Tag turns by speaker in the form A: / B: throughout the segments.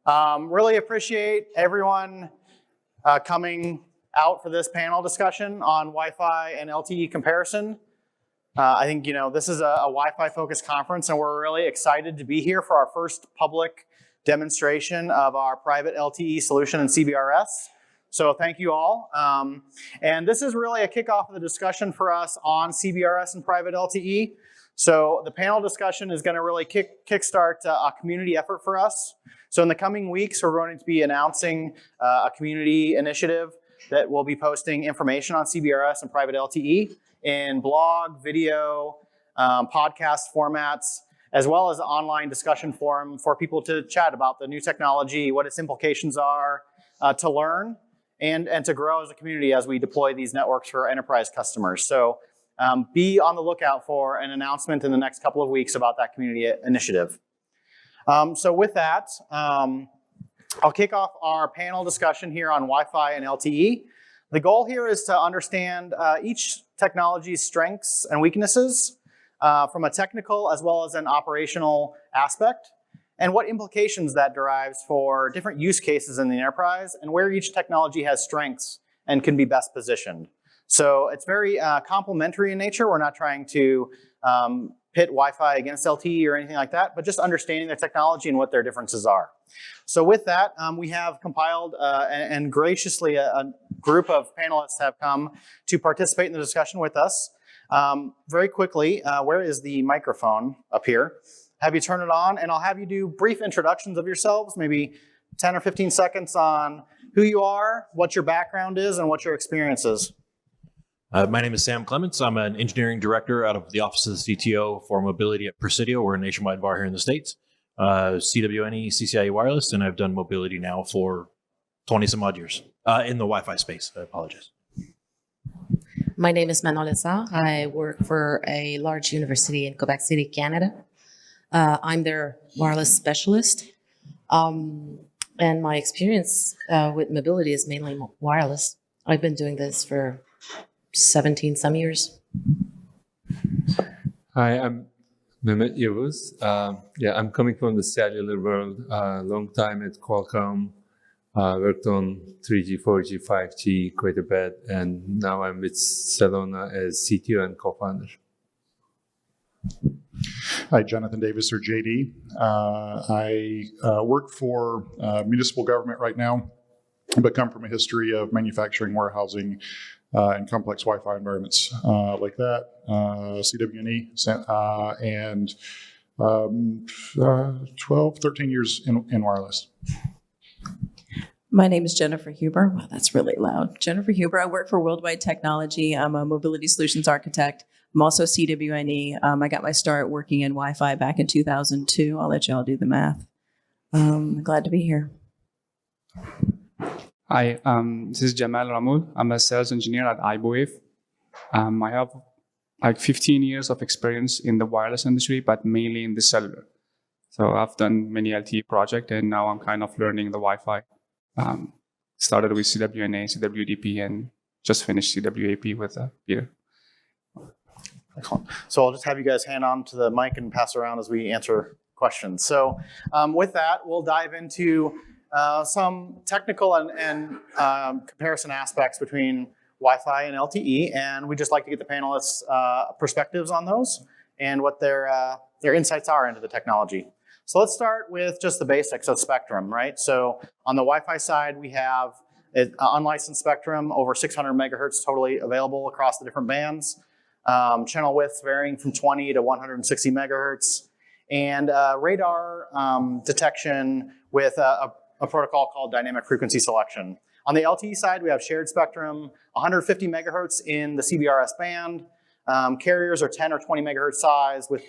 A: Really appreciate everyone coming out for this panel discussion on Wi-Fi and LTE comparison. I think this is a Wi-Fi focused conference, and we're really excited to be here for our first public demonstration of our private LTE solution in CBRS. So thank you all. And this is really a kickoff of the discussion for us on CBRS and private LTE. So the panel discussion is going to really kickstart a community effort for us. So in the coming weeks, we're going to be announcing a community initiative that will be posting information on CBRS and private LTE in blog, video, podcast formats, as well as an online discussion forum for people to chat about the new technology, what its implications are, to learn and to grow as a community as we deploy these networks for enterprise customers. So be on the lookout for an announcement in the next couple of weeks about that community initiative. So with that, I'll kick off our panel discussion here on Wi-Fi and LTE. The goal here is to understand each technology's strengths and weaknesses from a technical as well as an operational aspect, and what implications that derives for different use cases in the enterprise and where each technology has strengths and can be best positioned. So it's very complementary in nature. We're not trying to pit Wi-Fi against LTE or anything like that, but just understanding their technology and what their differences are. So with that, we have compiled and graciously a group of panelists have come to participate in the discussion with us. Very quickly, where is the microphone? Up here. Have you turn it on, and I'll have you do brief introductions of yourselves, maybe 10 or 15 seconds on who you are, what your background is, and what your experience is.
B: My name is Sam Clements. I'm an engineering director out of the Office of the CTO for Mobility at Presidio. We're a nationwide VAR here in the States. CWNE, CCIE Wireless, and I've done mobility now for 20 some odd years in the Wi-Fi space. I apologize.
C: My name is Manon Lessard. I work for a large university in Quebec City, Canada. I'm their wireless specialist. And my experience with mobility is mainly wireless. I've been doing this for 17 some years.
D: Hi, I'm Mehmet Yavuz. I'm coming from the cellular world. Long time at Qualcomm. Worked on 3G, 4G, 5G quite a bit, and now I'm with Celona as CTO and co-founder.
E: Hi, Jonathan Davis, or JD. I work for municipal government right now, but come from a history of manufacturing, warehousing, and complex Wi-Fi environments like that, CWNE, and 12, 13 years in wireless.
F: My name is Jennifer Huber. Wow, that's really loud. Jennifer Huber. I work for Worldwide Technology. I'm a mobility solutions architect. I'm also CWNE. I got my start working in Wi-Fi back in 2002. I'll let y'all do the math. Glad to be here.
G: Hi, this is Jamal Ramoud. I'm a sales engineer at iBwave. I have like 15 years of experience in the wireless industry, but mainly in the cellular. So I've done many LTE projects, and now I'm kind of learning the Wi-Fi. Started with CWNA, CWDP, and just finished CWAP with Peter.
A: Excellent. So I'll just have you guys hand on to the mic and pass around as we answer questions. So with that, we'll dive into some technical and comparison aspects between Wi-Fi and LTE, and we'd just like to get the panelists' perspectives on those and what their insights are into the technology. So let's start with just the basics of spectrum, right? So on the Wi-Fi side, we have unlicensed spectrum, over 600 megahertz totally available across the different bands. Channel widths varying from 20 to 160 megahertz, and radar detection with a protocol called dynamic frequency selection. On the LTE side, we have shared spectrum, 150 megahertz in the CBRS band. Carriers are 10 or 20 megahertz size with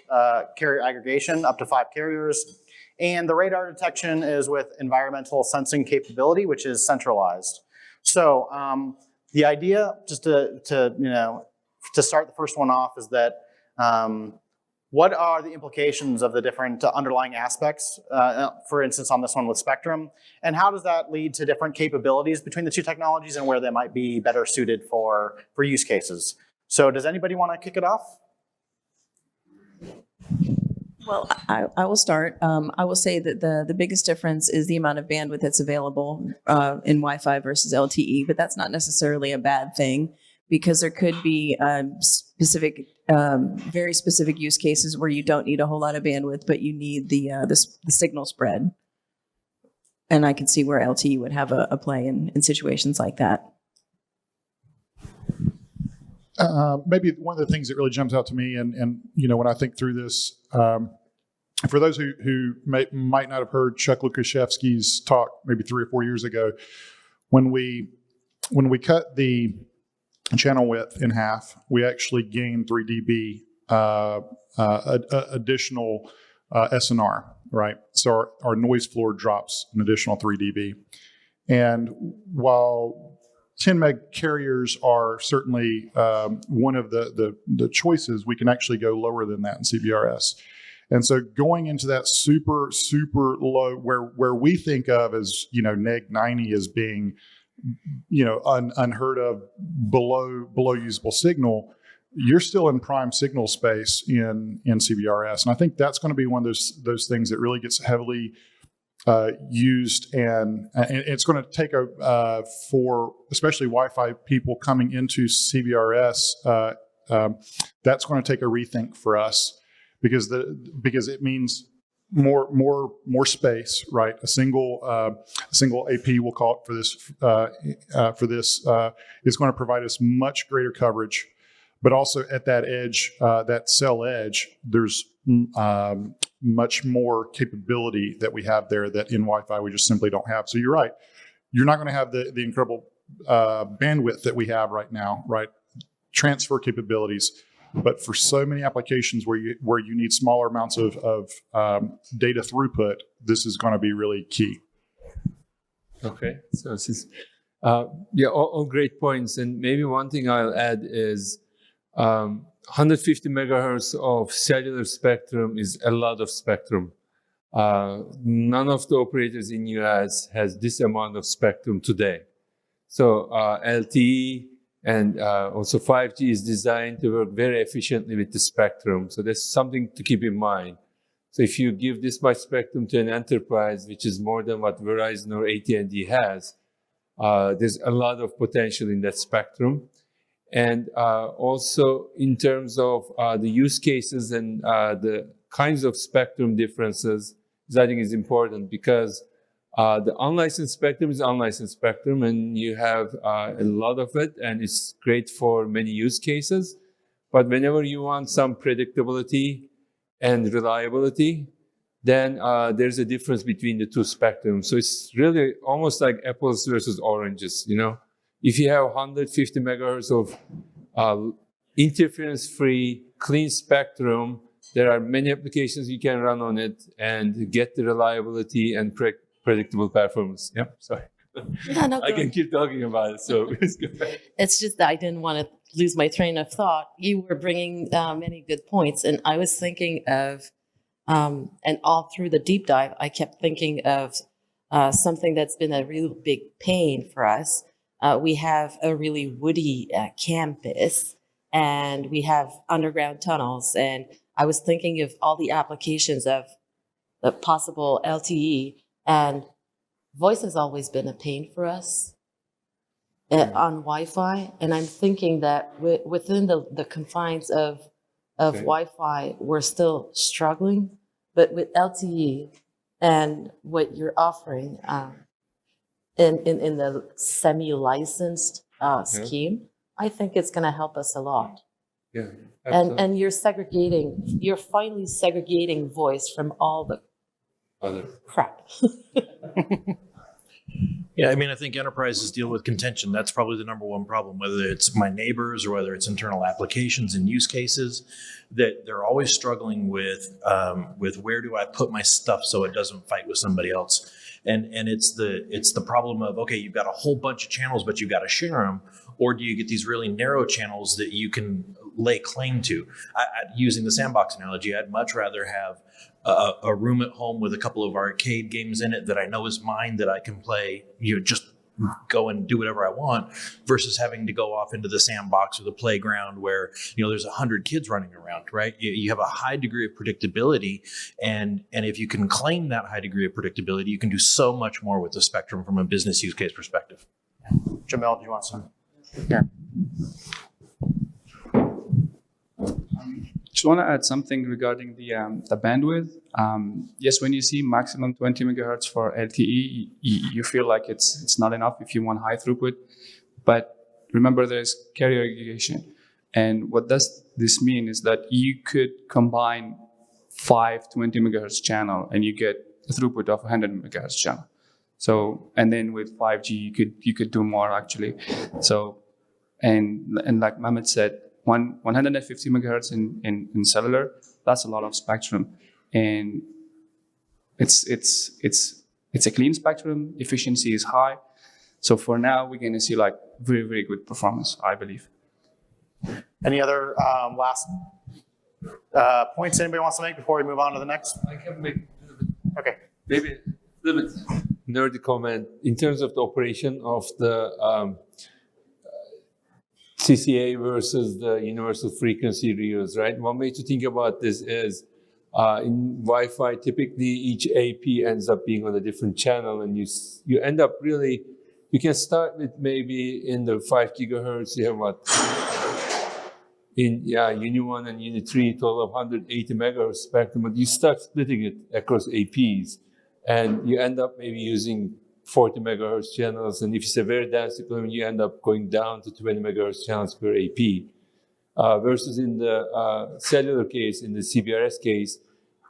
A: carrier aggregation, up to 5 carriers. And the radar detection is with environmental sensing capability, which is centralized. So the idea, just to start the first one off, is that what are the implications of the different underlying aspects, for instance, on this one with spectrum, and how does that lead to different capabilities between the two technologies and where they might be better suited for use cases? So does anybody want to kick it off?
F: Well, I will start. I will say that the biggest difference is the amount of bandwidth that's available in Wi-Fi versus LTE, but that's not necessarily a bad thing because there could be very specific use cases where you don't need a whole lot of bandwidth, but you need the signal spread. And I can see where LTE would have a play in situations like that.
E: Maybe one of the things that really jumps out to me, and when I think through this, for those who might not have heard Chuck Lukashevsky's talk maybe 3 or 4 years ago, when we cut the channel width in half, we actually gained 3 dB additional SNR, right? So our noise floor drops an additional 3 dB. And while 10 meg carriers are certainly one of the choices, we can actually go lower than that in CBRS. And so going into that super, super low, where we think of as, neg 90 as being, unheard of below usable signal, you're still in prime signal space in CBRS. And I think that's going to be one of those things that really gets heavily used, and it's going to take for especially Wi-Fi people coming into CBRS. That's going to take a rethink for us because it means more space, right? A single AP, we'll call it for this is going to provide us much greater coverage, but also at that edge, that cell edge, there's much more capability that we have there that in Wi-Fi we just simply don't have. So you're right. You're not going to have the incredible bandwidth that we have right now, right? Transfer capabilities. But for so many applications where you need smaller amounts of data throughput, this is going to be really key.
D: Okay. So this is, all great points. And maybe one thing I'll add is 150 megahertz of cellular spectrum is a lot of spectrum. None of the operators in US has this amount of spectrum today. So LTE and also 5G is designed to work very efficiently with the spectrum. So there's something to keep in mind. So if you give this much spectrum to an enterprise, which is more than what Verizon or AT&T has, there's a lot of potential in that spectrum. And also in terms of the use cases and the kinds of spectrum differences, I think is important because the unlicensed spectrum is unlicensed spectrum, and you have a lot of it, and it's great for many use cases. But whenever you want some predictability and reliability, then there's a difference between the two spectrums. So it's really almost like apples versus oranges, If you have 150 megahertz of interference-free, clean spectrum, there are many applications you can run on it and get the reliability and predictable performance. Yeah, sorry.
C: Yeah, no,
D: I can keep talking about it, so it's good.
C: It's just that I didn't want to lose my train of thought. You were bringing many good points, and I was thinking of, and all through the deep dive, I kept thinking of something that's been a real big pain for us. We have a really woody campus, and we have underground tunnels. And I was thinking of all the applications of the possible LTE, and voice has always been a pain for us on Wi-Fi. And I'm thinking that within the confines of Wi-Fi, we're still struggling. But with LTE and what you're offering, in the semi-licensed scheme, I think it's going to help us a lot.
D: Yeah,
C: and you're finally segregating voice from all the
D: other
C: crap.
B: Yeah, I think enterprises deal with contention. That's probably the number one problem, whether it's my neighbors or whether it's internal applications and use cases, that they're always struggling with where do I put my stuff so it doesn't fight with somebody else. And it's the problem of, okay, you've got a whole bunch of channels, but you've got to share them, or do you get these really narrow channels that you can lay claim to? Using the sandbox analogy, I'd much rather have a room at home with a couple of arcade games in it that I know is mine, that I can play, just go and do whatever I want, versus having to go off into the sandbox or the playground where, there's 100 kids running around, right? You have a high degree of predictability, and if you can claim that high degree of predictability, you can do so much more with the spectrum from a business use case perspective.
A: Jamil, do you want some? Here.
G: Just want to add something regarding the bandwidth. Yes, when you see maximum 20 megahertz for LTE, you feel like it's not enough if you want high throughput. But remember, there's carrier aggregation. And what does this mean is that you could combine 5 20 megahertz channel and you get a throughput of 100 megahertz channel. So, and then with 5G, you could do more actually. So, and like Mehmet said, 150 megahertz in cellular, that's a lot of spectrum, and it's a clean spectrum. Efficiency is high, so for now we're going to see like very, very good performance, I believe.
A: Any other last points anybody wants to make before we move on to the next?
D: I can make
A: Okay.
D: maybe a little bit nerdy comment in terms of the operation of the CCA versus the universal frequency reuse, right? One way to think about this is in Wi-Fi, typically each AP ends up being on a different channel, and you end up really, you can start with maybe in the 5 gigahertz, you have what? In Uni 1 and Uni 3, total of 180 megahertz spectrum, but you start splitting it across APs, and you end up maybe using 40 megahertz channels, and if it's a very dense deployment, you end up going down to 20 megahertz channels per AP. Versus in the cellular case, in the CBRS case,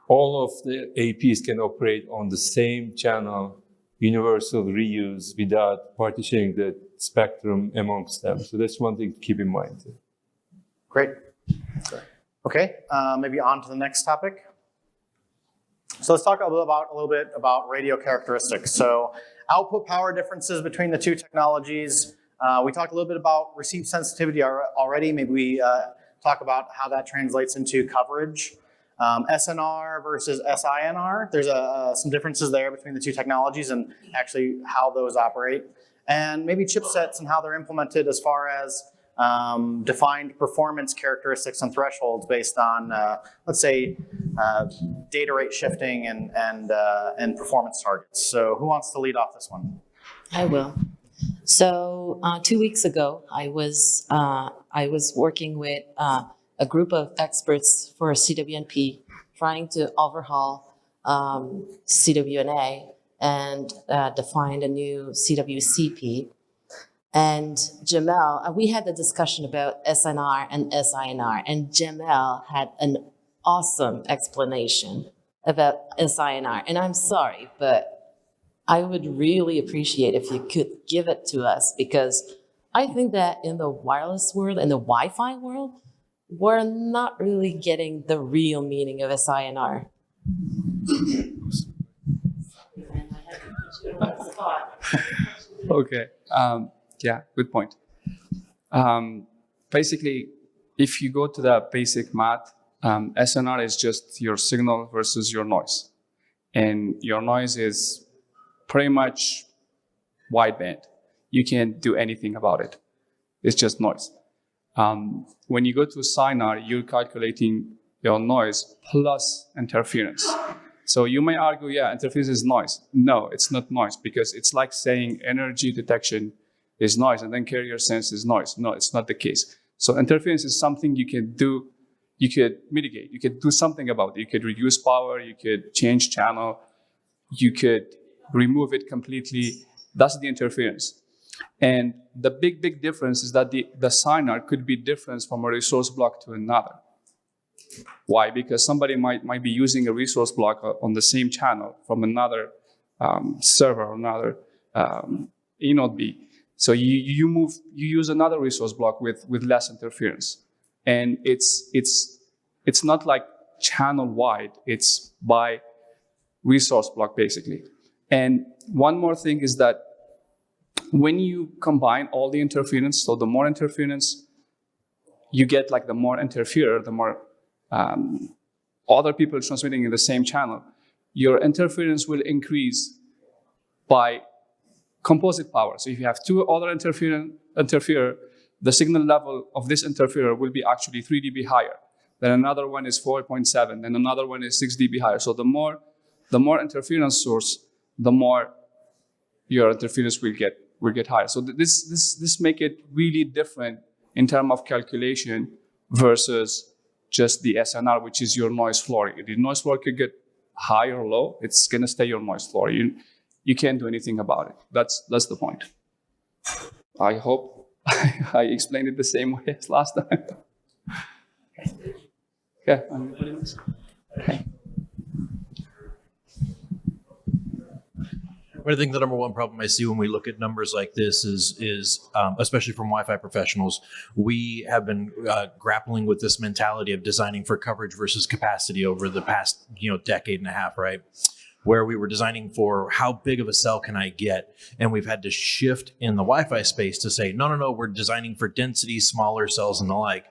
D: all of the APs can operate on the same channel, universal reuse, without partitioning the spectrum amongst them. So that's one thing to keep in mind.
A: Great. Okay, maybe on to the next topic. So let's talk a little bit about radio characteristics. So output power differences between the two technologies. We talked a little bit about receive sensitivity already. Maybe we talk about how that translates into coverage. SNR versus SINR. There's some differences there between the two technologies and actually how those operate. And maybe chipsets and how they're implemented as far as defined performance characteristics and thresholds based on, let's say, data rate shifting and performance targets. So who wants to lead off this one?
C: I will. So 2 weeks ago, I was working with a group of experts for CWNP, trying to overhaul CWNA and define a new CWCP. And Jamel, we had a discussion about SNR and SINR, and Jamel had an awesome explanation about SINR. And I'm sorry, but I would really appreciate if you could give it to us, because I think that in the wireless world, in the Wi-Fi world, we're not really getting the real meaning of SINR.
G: Okay. Yeah, good point. Basically, if you go to the basic math, SNR is just your signal versus your noise. And your noise is pretty much wideband. You can't do anything about it. It's just noise. When you go to SINR, you're calculating your noise plus interference. So you may argue, yeah, interference is noise. No, it's not noise, because it's like saying energy detection is noise and then carrier sense is noise. No, it's not the case. So interference is something you can do, you could mitigate, you could do something about it. You could reduce power, you could change channel, you could remove it completely. That's the interference. And the big difference is that the SINR could be different from a resource block to another. Why? Because somebody might be using a resource block on the same channel from another server or another E node B. So you use another resource block with less interference. And it's not like channel wide, it's by resource block basically. And one more thing is that when you combine all the interference, so the more interference you get, like the more interferer, the more other people transmitting in the same channel, your interference will increase by composite power. So if you have two other interferer, the signal level of this interferer will be actually 3 dB higher. Then another one is 4.7, then another one is 6 dB higher. So the more interference source, the more your interference will get higher. So this make it really different in terms of calculation versus just the SNR, which is your noise floor. The noise floor could get high or low. It's gonna stay your noise floor. You can't do anything about it. That's the point. I hope I explained it the same way as last time. Yeah. Okay.
B: I think the number one problem I see when we look at numbers like this is especially from Wi-Fi professionals, we have been grappling with this mentality of designing for coverage versus capacity over the past decade and a half, right? Where we were designing for how big of a cell can I get, and we've had to shift in the Wi-Fi space to say no, we're designing for density, smaller cells, and the like.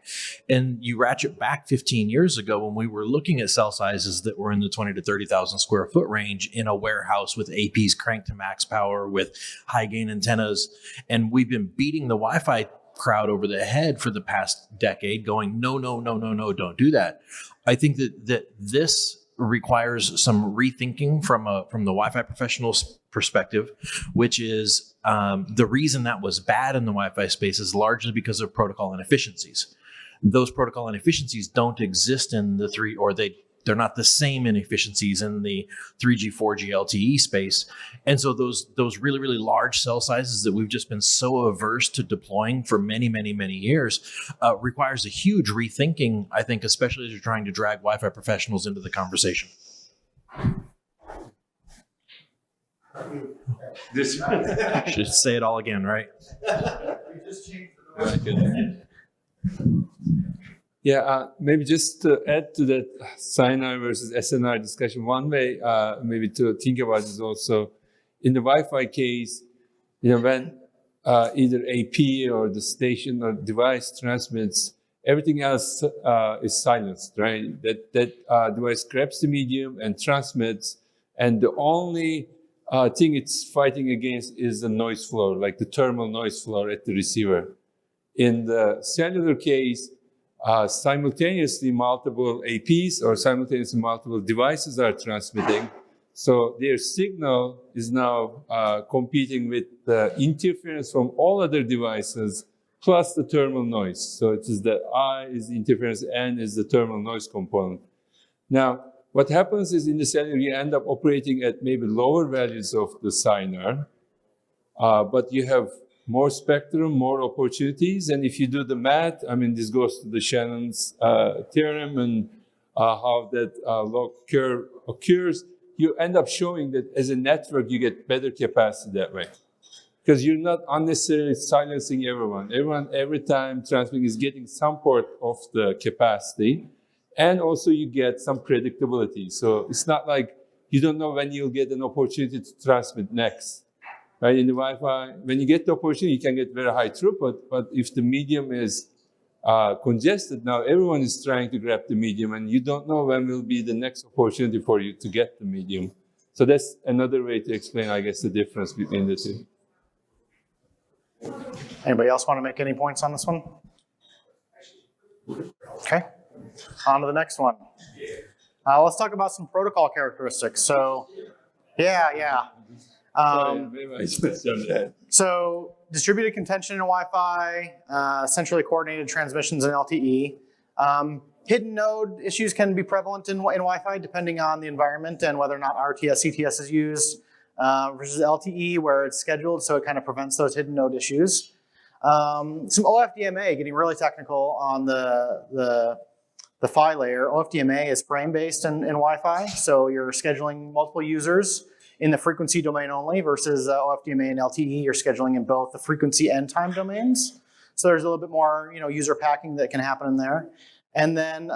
B: And you ratchet back 15 years ago when we were looking at cell sizes that were in the 20 to 30,000 square foot range in a warehouse with APs cranked to max power with high gain antennas, and we've been beating the Wi-Fi crowd over the head for the past decade, going no, don't do that. I think that this requires some rethinking from the Wi-Fi professional's perspective, which is the reason that was bad in the Wi-Fi space is largely because of protocol inefficiencies. Those protocol inefficiencies don't exist in the three, or they're not the same inefficiencies in the 3G, 4G LTE space. And so those really, really large cell sizes that we've just been so averse to deploying for many, many, many years requires a huge rethinking, I think, especially as you're trying to drag Wi-Fi professionals into the conversation. Should say it all again, right?
D: Yeah, maybe just to add to that SINR versus SNR discussion, one way maybe to think about is also in the Wi-Fi case, when either AP or the station or device transmits, everything else is silenced, right? That device grabs the medium and transmits, and the only thing it's fighting against is the noise floor, like the thermal noise floor at the receiver. In the cellular case, simultaneously multiple APs or simultaneously multiple devices are transmitting. So their signal is now competing with the interference from all other devices plus the thermal noise. So it is the I is the interference, N is the thermal noise component. Now, what happens is in the cellular, you end up operating at maybe lower values of the SINR, but you have more spectrum, more opportunities. And if you do the math, I mean, this goes to the Shannon's theorem and how that log curve occurs, you end up showing that as a network, you get better capacity that way. Because you're not unnecessarily silencing everyone. Everyone, every time transmitting is getting some part of the capacity. And also you get some predictability. So it's not like you don't know when you'll get an opportunity to transmit next. Right? In the Wi-Fi, when you get the opportunity, you can get very high throughput, but if the medium is congested, now everyone is trying to grab the medium, and you don't know when will be the next opportunity for you to get the medium. So that's another way to explain, I guess, the difference between the two.
A: Anybody else want to make any points on this one? Okay, on to the next one. Let's talk about some protocol characteristics. So, so distributed contention in Wi-Fi, centrally coordinated transmissions in LTE. Hidden node issues can be prevalent in Wi-Fi depending on the environment and whether or not RTS, CTS is used versus LTE where it's scheduled, so it kind of prevents those hidden node issues. Some OFDMA, getting really technical on the PHY layer. OFDMA is frame-based in Wi-Fi, so you're scheduling multiple users in the frequency domain only versus OFDMA and LTE, you're scheduling in both the frequency and time domains. So there's a little bit more user packing that can happen in there. And then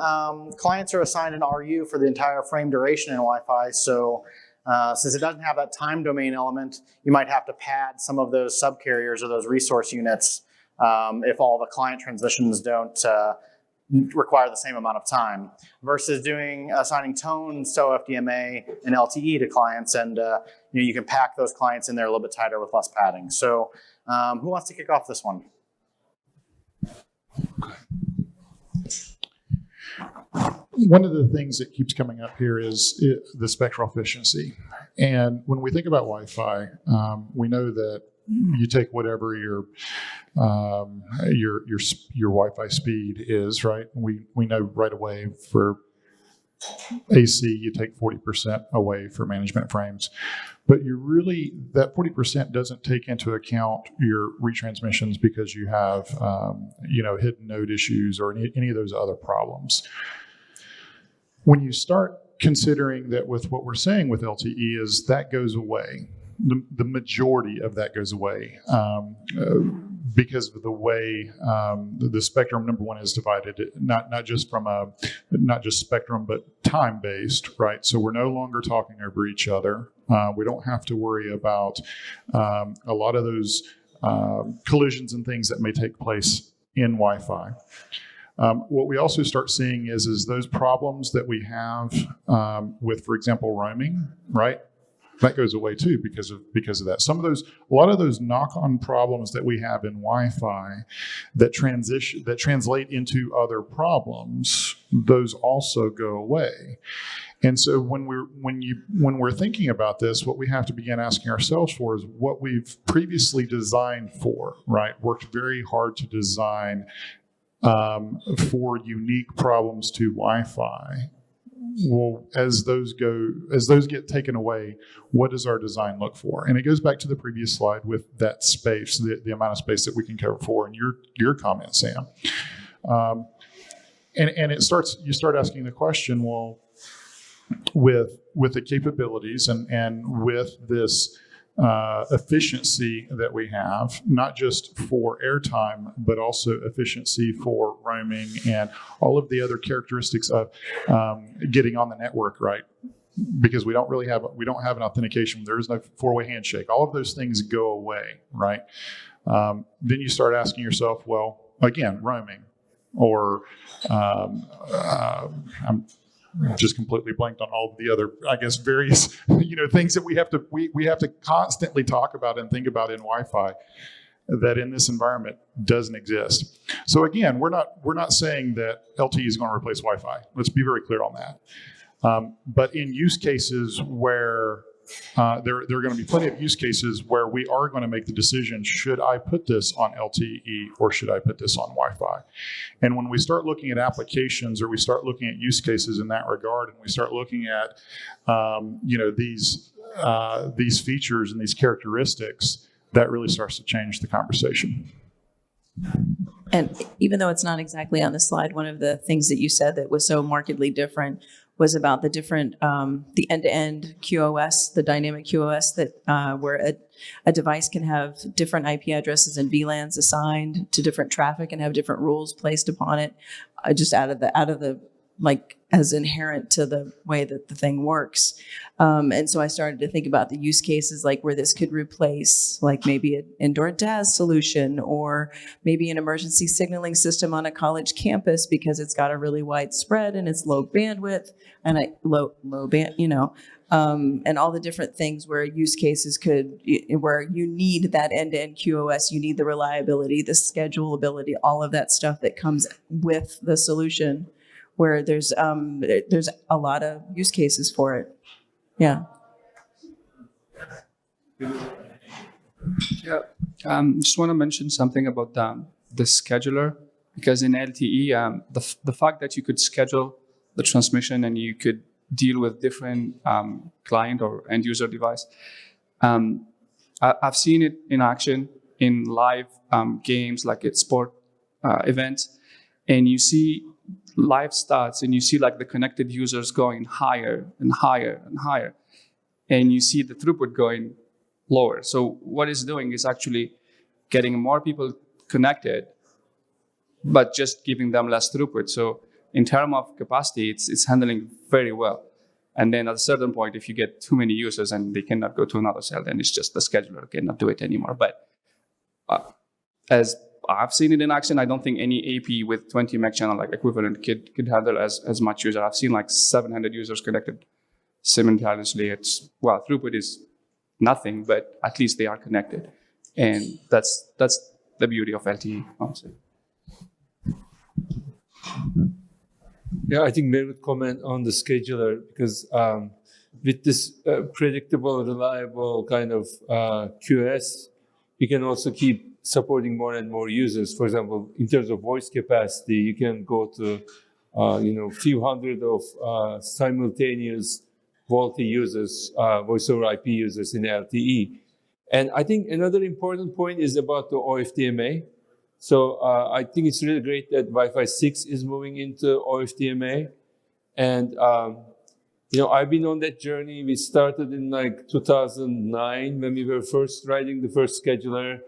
A: clients are assigned an RU for the entire frame duration in Wi-Fi. So since it doesn't have that time domain element, you might have to pad some of those subcarriers or those resource units if all the client transmissions don't require the same amount of time versus assigning tones to OFDMA and LTE to clients, and you can pack those clients in there a little bit tighter with less padding. So who wants to kick off this one?
E: One of the things that keeps coming up here is the spectral efficiency. And when we think about Wi-Fi, we know that you take whatever your Wi-Fi speed is, right? We know right away for AC, you take 40% away for management frames. But that 40% doesn't take into account your retransmissions because you have, hidden node issues or any of those other problems. When you start considering that with what we're saying with LTE is that goes away, the majority of that goes away because of the way the spectrum, number one, is divided, not just spectrum, but time based, right? So we're no longer talking over each other. We don't have to worry about a lot of those collisions and things that may take place in Wi-Fi. What we also start seeing is those problems that we have with, for example, roaming, right? That goes away too because of that. A lot of those knock-on problems that we have in Wi-Fi that translate into other problems, those also go away. And so when we're thinking about this, what we have to begin asking ourselves for is what we've previously designed for, right? Worked very hard to design for unique problems to Wi-Fi. Well, as those get taken away, what does our design look for? And it goes back to the previous slide with that space, the amount of space that we can cover for, and your comment, Sam. And you start asking the question, well, with the capabilities and with this efficiency that we have, not just for airtime, but also efficiency for roaming and all of the other characteristics of getting on the network, right? Because we don't have an authentication. There is no four-way handshake. All of those things go away, right? Then you start asking yourself, well, again, roaming, or I'm just completely blanked on all of the other, I guess, various, things that we have to constantly talk about and think about in Wi-Fi that in this environment doesn't exist. So again, we're not saying that LTE is going to replace Wi-Fi. Let's be very clear on that. But in use cases where there are going to be plenty of use cases where we are going to make the decision, should I put this on LTE or should I put this on Wi-Fi? And when we start looking at applications or we start looking at use cases in that regard, and we start looking at these features and these characteristics, that really starts to change the conversation.
F: And even though it's not exactly on the slide, one of the things that you said that was so markedly different was about the different, the end-to-end QoS, the dynamic QoS that where a device can have different IP addresses and VLANs assigned to different traffic and have different rules placed upon it, just out of the like as inherent to the way that the thing works. And so I started to think about the use cases like where this could replace like maybe an indoor DAS solution or maybe an emergency signaling system on a college campus because it's got a really wide spread and it's low bandwidth and low band, and all the different things where use cases where you need that end-to-end QoS, you need the reliability, the schedulability, all of that stuff that comes with the solution, where there's a lot of use cases for it. Yeah.
G: Yeah. Just want to mention something about the scheduler, because in LTE, the fact that you could schedule the transmission and you could deal with different client or end user device. I've seen it in action in live games, like at sport events, and you see live stats and you see like the connected users going higher and higher and higher, and you see the throughput going lower. So what it's doing is actually getting more people connected, but just giving them less throughput. So in terms of capacity, it's handling very well. And then at a certain point, if you get too many users and they cannot go to another cell, then it's just the scheduler cannot do it anymore. But as I've seen it in action. I don't think any AP with 20 meg channel like equivalent could handle as much user. I've seen like 700 users connected simultaneously. It's, well, throughput is nothing, but at least they are connected. And that's the beauty of LTE, honestly.
D: Yeah, I think Mary would comment on the scheduler because with this predictable, reliable kind of QoS, you can also keep supporting more and more users. For example, in terms of voice capacity, you can go to few hundred of simultaneous VoLTE users, voice over IP users in LTE. And I think another important point is about the OFDMA. So I think it's really great that Wi-Fi 6 is moving into OFDMA. And I've been on that journey. We started in like 2009 when we were first writing the first scheduler.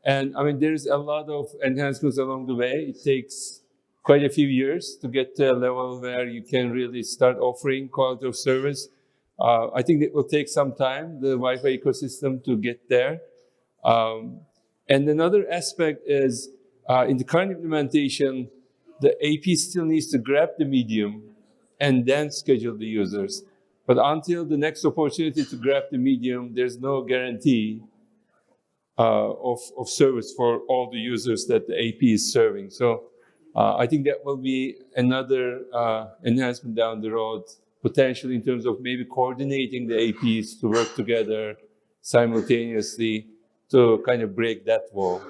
D: And I mean, there's a lot of enhancements along the way. It takes quite a few years to get to a level where you can really start offering quality of service. I think it will take some time, the Wi-Fi ecosystem, to get there. And another aspect is in the current implementation, the AP still needs to grab the medium and then schedule the users. But until the next opportunity to grab the medium, there's no guarantee of service for all the users that the AP is serving. So I think that will be another enhancement down the road, potentially in terms of maybe coordinating the APs to work together simultaneously to kind of break that wall.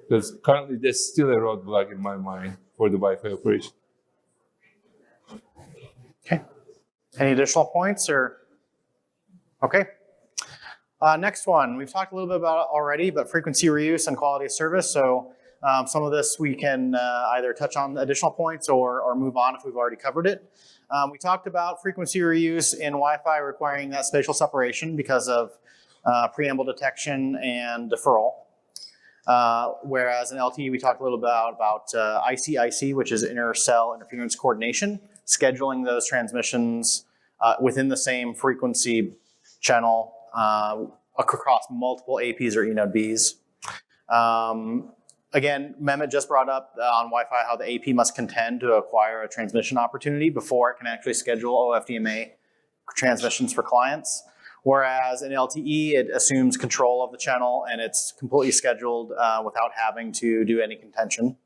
D: Because currently there's still a roadblock in my mind for the Wi-Fi operation.
A: Okay. Any additional points or? Okay. Next one, we've talked a little bit about it already, but frequency reuse and quality of service. So some of this we can either touch on additional points or move on if we've already covered it. We talked about frequency reuse in Wi-Fi requiring that spatial separation because of preamble detection and deferral. Whereas in LTE, we talked a little bit about IC, which is Intercell Interference Coordination, scheduling those transmissions within the same frequency channel across multiple APs or eNode Bs. Again, Mehmet just brought up on Wi-Fi how the AP must contend to acquire a transmission opportunity before it can actually schedule OFDMA transmissions for clients. Whereas in LTE, it assumes control of the channel and it's completely scheduled without having to do any contention.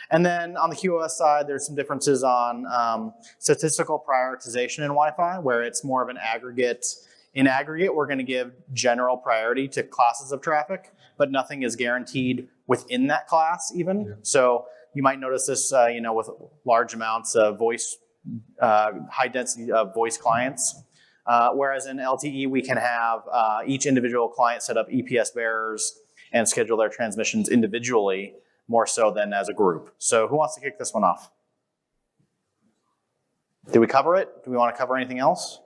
A: And then on the QoS side, there's some differences on statistical prioritization in Wi-Fi, where it's more of an aggregate. In aggregate, we're going to give general priority to classes of traffic, but nothing is guaranteed within that class even. Yeah. So you might notice this, with large amounts of voice, high density of voice clients. Whereas in LTE, we can have each individual client set up EPS bearers and schedule their transmissions individually more so than as a group. So who wants to kick this one off? Did we cover it? Do we want to cover anything else?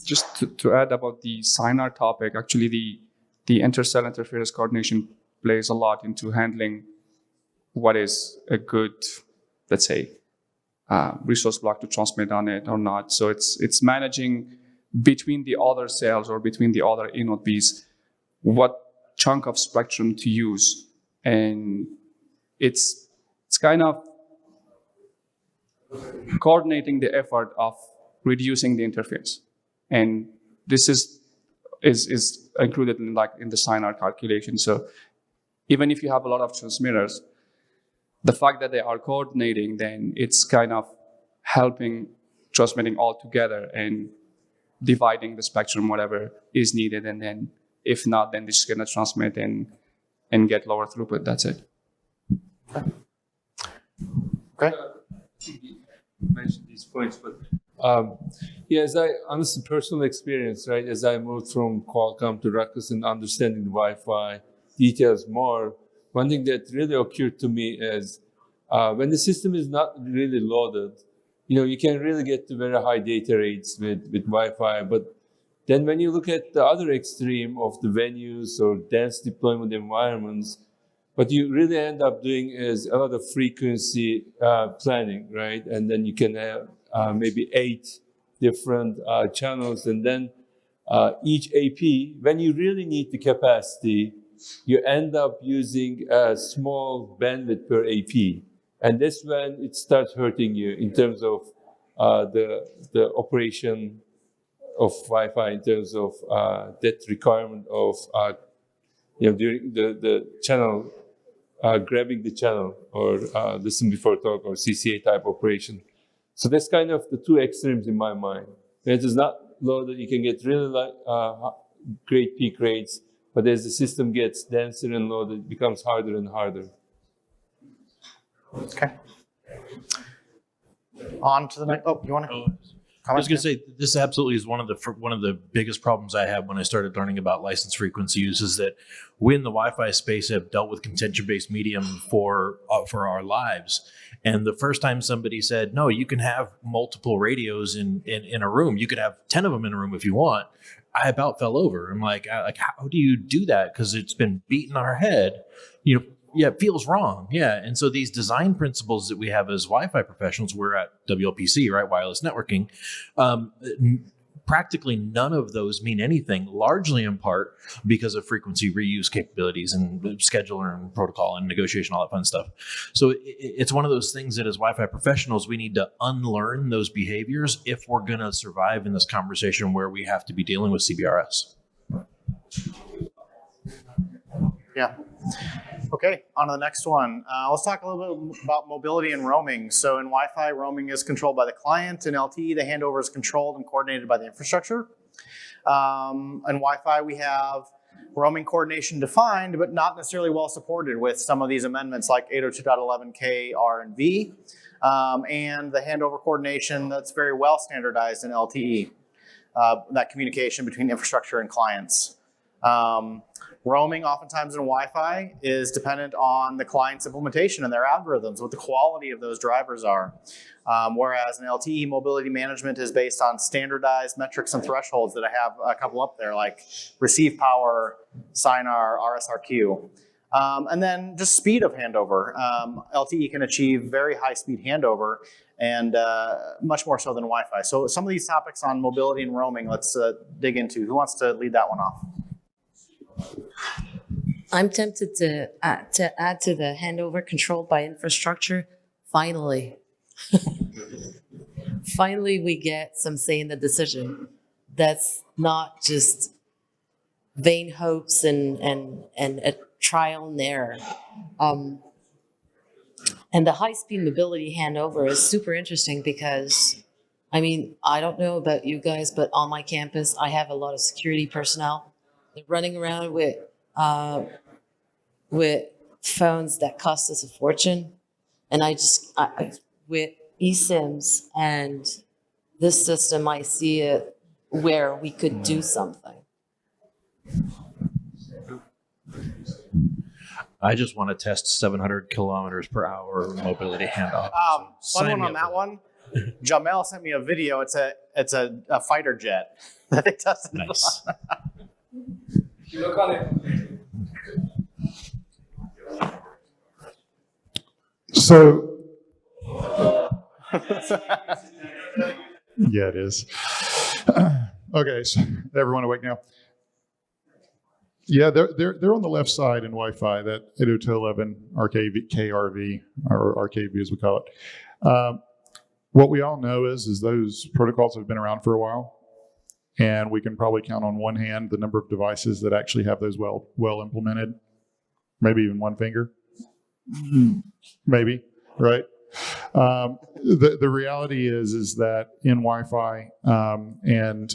G: Just to add about the SINR topic, actually the Intercell Interference Coordination plays a lot into handling what is a good, let's say, resource block to transmit on it or not. So it's managing between the other cells or between the other eNode Bs what chunk of spectrum to use. And it's kind of coordinating the effort of reducing the interference. And this is included in the SINR calculation. So even if you have a lot of transmitters, the fact that they are coordinating, then it's kind of helping transmitting all together and dividing the spectrum, whatever is needed. And then if not, then they're just going to transmit and get lower throughput. That's it.
A: Okay.
D: You mentioned these points, but as I honestly personal experience, right, as I moved from Qualcomm to Ruckus and understanding the Wi-Fi details more, one thing that really occurred to me is when the system is not really loaded, you can really get to very high data rates with Wi-Fi. But then when you look at the other extreme of the venues or dense deployment environments, what you really end up doing is a lot of frequency planning, right? And then you can have maybe 8 different channels. And then each AP, when you really need the capacity, you end up using a small bandwidth per AP. And that's when it starts hurting you in terms of the operation of Wi-Fi, in terms of that requirement of during the channel, grabbing the channel or listen before talk or CCA type operation. So that's kind of the two extremes in my mind. It is not loaded, you can get really great peak rates, but as the system gets denser and loaded, it becomes harder and harder.
A: Okay. On to the next. Oh, you want to?
B: I was going to say, this absolutely is one of the biggest problems I had when I started learning about license frequency use, is that we in the Wi-Fi space have dealt with contention-based medium for our lives. And the first time somebody said, no, you can have multiple radios in a room, you could have 10 of them in a room if you want, I about fell over. I'm like, how do you do that? Because it's been beaten our head, yeah, it feels wrong. Yeah. And so these design principles that we have as Wi-Fi professionals, we're at WLPC, right? Wireless networking. Practically none of those mean anything, largely in part because of frequency reuse capabilities and scheduler and protocol and negotiation, all that fun stuff. So it's one of those things that as Wi-Fi professionals, we need to unlearn those behaviors if we're going to survive in this conversation where we have to be dealing with CBRS.
A: Yeah. Okay, on to the next one. Let's talk a little bit about mobility and roaming. So in Wi-Fi, roaming is controlled by the client. In LTE, the handover is controlled and coordinated by the infrastructure. In Wi-Fi, we have roaming coordination defined, but not necessarily well supported with some of these amendments like 802.11k, R, and V, and the handover coordination that's very well standardized in LTE, that communication between infrastructure and clients. Roaming oftentimes in Wi-Fi is dependent on the client's implementation and their algorithms, what the quality of those drivers are. Whereas in LTE, mobility management is based on standardized metrics and thresholds that I have a couple up there, like receive power, SINR, RSRQ. And then just speed of handover. LTE can achieve very high speed handover and much more so than Wi-Fi. So some of these topics on mobility and roaming, let's dig into. Who wants to lead that one off?
C: I'm tempted to add to the handover controlled by infrastructure. Finally, finally, we get some say in the decision. That's not just vain hopes and a trial and error. And the high-speed mobility handover is super interesting because, I mean, I don't know about you guys, but on my campus, I have a lot of security personnel. They're running around with phones that cost us a fortune. And I with eSIMs and this system, I see it where we could do something.
B: I just want to test 700 kilometers per hour mobility handoff.
A: Fun one on that one. Jamel sent me a video. It's a fighter jet that they tested.
B: Nice.
G: Look on it.
E: So, yeah, it is. Okay, so everyone awake now? Yeah, they're on the left side in Wi-Fi, that 802.11 KRV, or RKV as we call it. What we all know is those protocols have been around for a while, and we can probably count on one hand the number of devices that actually have those well implemented, maybe even one finger. Maybe, right? The reality is that in Wi-Fi, and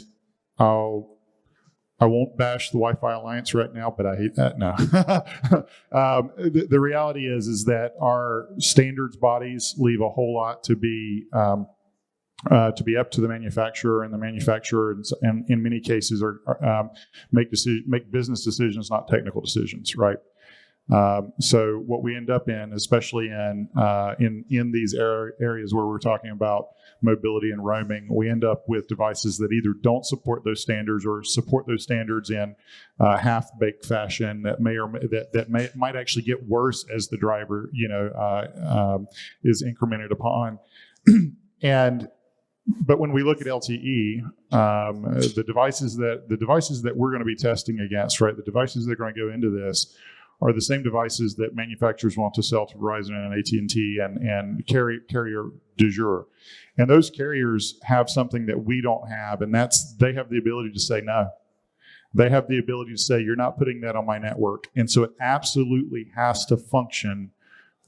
E: I won't bash the Wi-Fi Alliance right now, but I hate that. No. The reality is that our standards bodies leave a whole lot to be up to the manufacturer, and the manufacturer, and in many cases, are make business decisions, not technical decisions, right? So what we end up in, especially in these areas where we're talking about mobility and roaming, we end up with devices that either don't support those standards or support those standards in half-baked fashion that might actually get worse as the driver, is incremented upon. And But when we look at LTE, the devices that we're going to be testing against, right, the devices that are going to go into this are the same devices that manufacturers want to sell to Verizon and AT&T and carrier du jour. And those carriers have something that we don't have, and that's they have the ability to say no. They have the ability to say, you're not putting that on my network. And so it absolutely has to function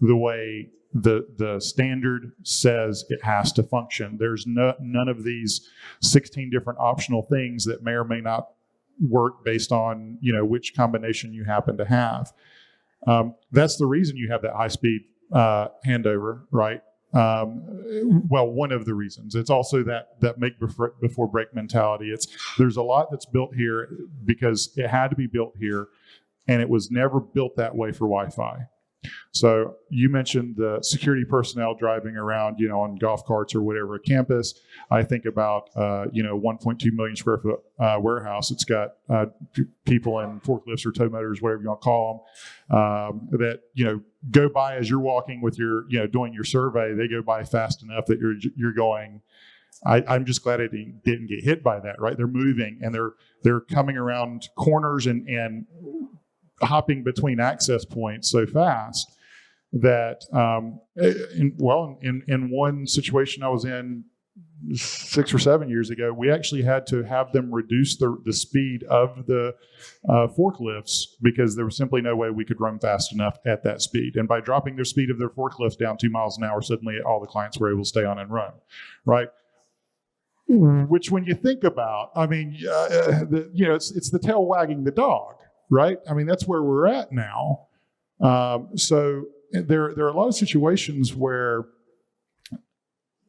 E: the way the standard says it has to function. There's none of these 16 different optional things that may or may not work based on, you know, which combination you happen to have. That's the reason you have that high-speed handover, right? Well, one of the reasons. It's also that make before break mentality. There's a lot that's built here because it had to be built here, and it was never built that way for Wi-Fi. So you mentioned the security personnel driving around, you know, on golf carts or whatever at campus. I think about, 1.2 million square foot warehouse. It's got people in forklifts or tow motors, whatever you want to call them, that, you know, go by as you're walking with your, you know, doing your survey. They go by fast enough that you're going, I'm just glad I didn't get hit by that, right? They're moving and they're coming around corners and hopping between access points so fast that, in one situation I was in 6 or 7 years ago, we actually had to have them reduce the speed of the forklifts because there was simply no way we could run fast enough at that speed. And by dropping their speed of their forklifts down 2 miles an hour, suddenly all the clients were able to stay on and run, right? Which, when you think about, I mean, it's the tail wagging the dog. Right? I mean, that's where we're at now. So there are a lot of situations where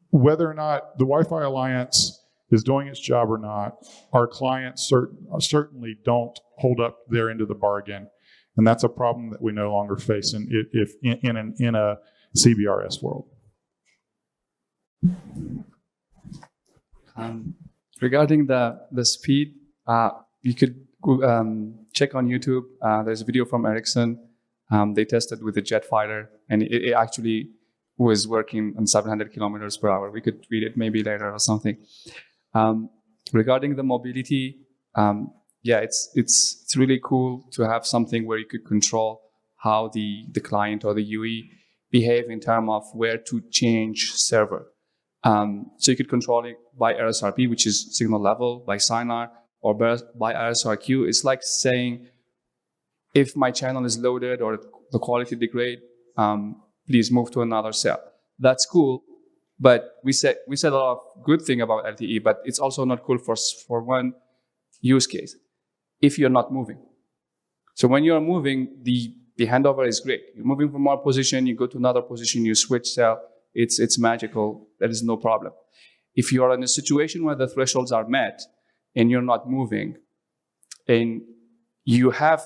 E: whether or not the Wi-Fi Alliance is doing its job or not, our clients certainly don't hold up their end of the bargain. And that's a problem that we no longer face in a CBRS world.
G: Regarding the speed, you could check on YouTube. There's a video from Ericsson. They tested with a jet fighter, and it actually was working on 700 kilometers per hour. We could read it maybe later or something. Regarding the mobility, it's really cool to have something where you could control how the client or the UE behave in terms of where to change server. So you could control it by RSRP, which is signal level, by SINR, or by RSRQ. It's like saying, if my channel is loaded or the quality degrade, please move to another cell. That's cool, but we said a lot of good thing about LTE, but it's also not cool for one use case, if you're not moving. So when you're moving, the handover is great. You're moving from one position, you go to another position, you switch cell, it's magical, there is no problem. If you are in a situation where the thresholds are met, and you're not moving, and you have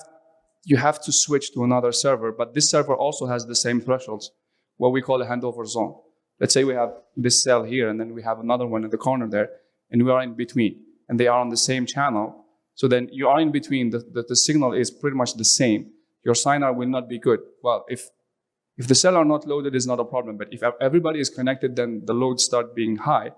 G: to switch to another server, but this server also has the same thresholds, what we call a handover zone. Let's say we have this cell here, and then we have another one in the corner there, and we are in between, and they are on the same channel. So then you are in between, the signal is pretty much the same. Your SINR will not be good. Well, if the cell are not loaded, it's not a problem, but if everybody is connected, then the loads start being high,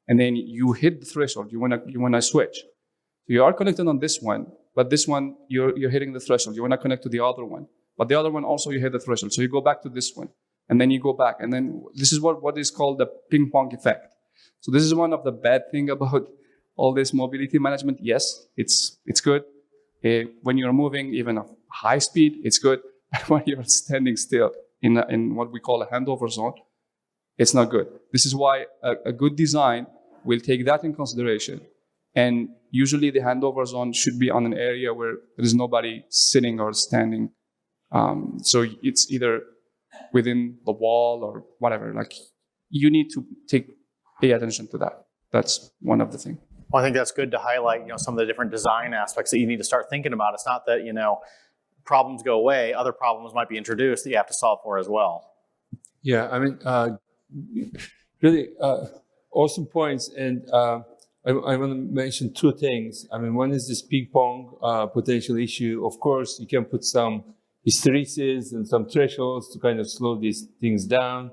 G: and then you hit the threshold, you wanna switch. So you are connected on this one, but this one, you're hitting the threshold. You wanna connect to the other one, but the other one also you hit the threshold. So you go back to this one, and then you go back, and then this is what is called the ping pong effect. So this is one of the bad thing about all this mobility management. Yes, it's good. When you're moving, even at high speed, it's good. But when you're standing still in what we call a handover zone, it's not good. This is why a good design will take that in consideration. And usually the handover zone should be on an area where there is nobody sitting or standing. So it's either within the wall or whatever. Like, you need to pay attention to that. That's one of the things.
A: Well, I think that's good to highlight, some of the different design aspects that you need to start thinking about. It's not that, problems go away. Other problems might be introduced that you have to solve for as well.
D: Yeah, I mean, really awesome points. And I want to mention two things. I mean, one is this ping pong potential issue. Of course, you can put some hysteresis and some thresholds to kind of slow these things down.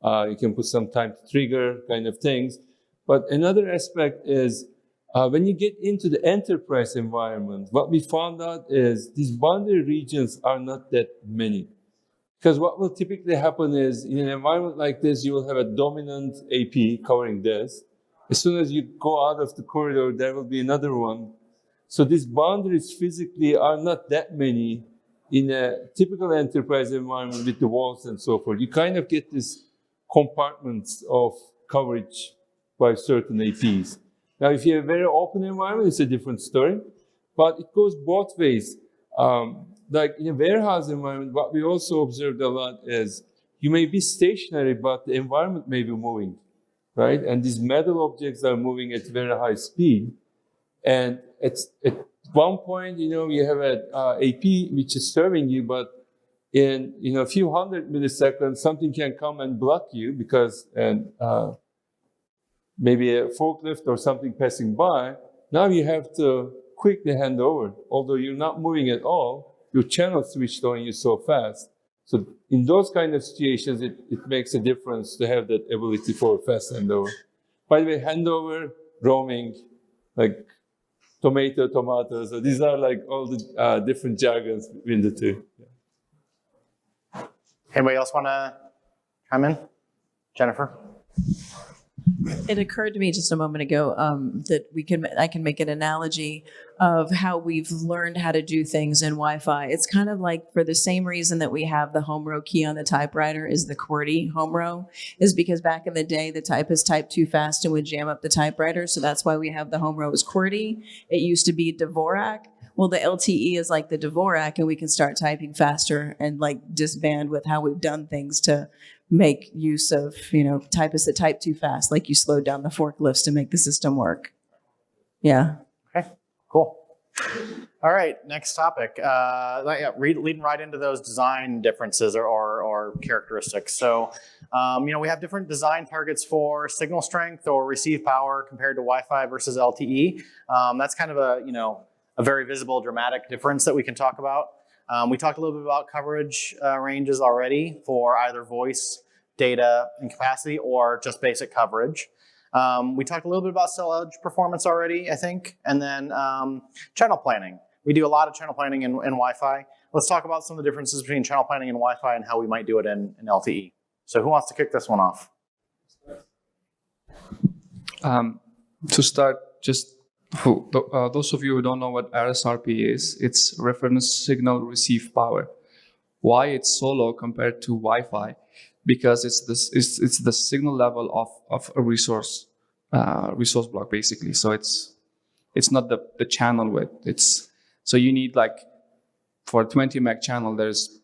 D: You can put some time to trigger kind of things. But another aspect is when you get into the enterprise environment, what we found out is these boundary regions are not that many. Because what will typically happen is in an environment like this, you will have a dominant AP covering this. As soon as you go out of the corridor, there will be another one. So these boundaries physically are not that many in a typical enterprise environment with the walls and so forth. You kind of get these compartments of coverage by certain APs. Now, if you have a very open environment, it's a different story, but it goes both ways. Like in a warehouse environment, what we also observed a lot is you may be stationary, but the environment may be moving, right? And these metal objects are moving at very high speed. And at one point, you have an AP which is serving you, but in a few hundred milliseconds, something can come and block you because maybe a forklift or something passing by. Now you have to quickly hand over. Although you're not moving at all, your channel switched on you so fast. So in those kind of situations, it makes a difference to have that ability for fast handover. By the way, handover, roaming, like tomato. So these are like all the different jargons between the two. Yeah.
A: Anybody else want to chime in? Jennifer?
F: It occurred to me just a moment ago that I can make an analogy of how we've learned how to do things in Wi-Fi. It's kind of like for the same reason that we have the home row key on the typewriter is the QWERTY home row, is because back in the day the typist typed too fast and would jam up the typewriter. So that's why we have the home row as QWERTY. It used to be Dvorak. Well, the LTE is like the Dvorak, and we can start typing faster and like disband with how we've done things to make use of, typists that type too fast, like you slowed down the forklifts to make the system work. Yeah.
A: Okay, cool. All right, next topic. Leading right into those design differences or characteristics. So, we have different design targets for signal strength or receive power compared to Wi-Fi versus LTE. That's kind of a very visible, dramatic difference that we can talk about. We talked a little bit about coverage ranges already for either voice, data, and capacity, or just basic coverage. We talked a little bit about cell edge performance already, I think, and then channel planning. We do a lot of channel planning in Wi-Fi. Let's talk about some of the differences between channel planning and Wi-Fi and how we might do it in LTE. So who wants to kick this one off?
G: To start, just those of you who don't know what RSRP is, it's reference signal receive power. Why it's so low compared to Wi-Fi? Because it's the signal level of a resource block basically. So it's not the channel width. So you need for a 20 meg channel there's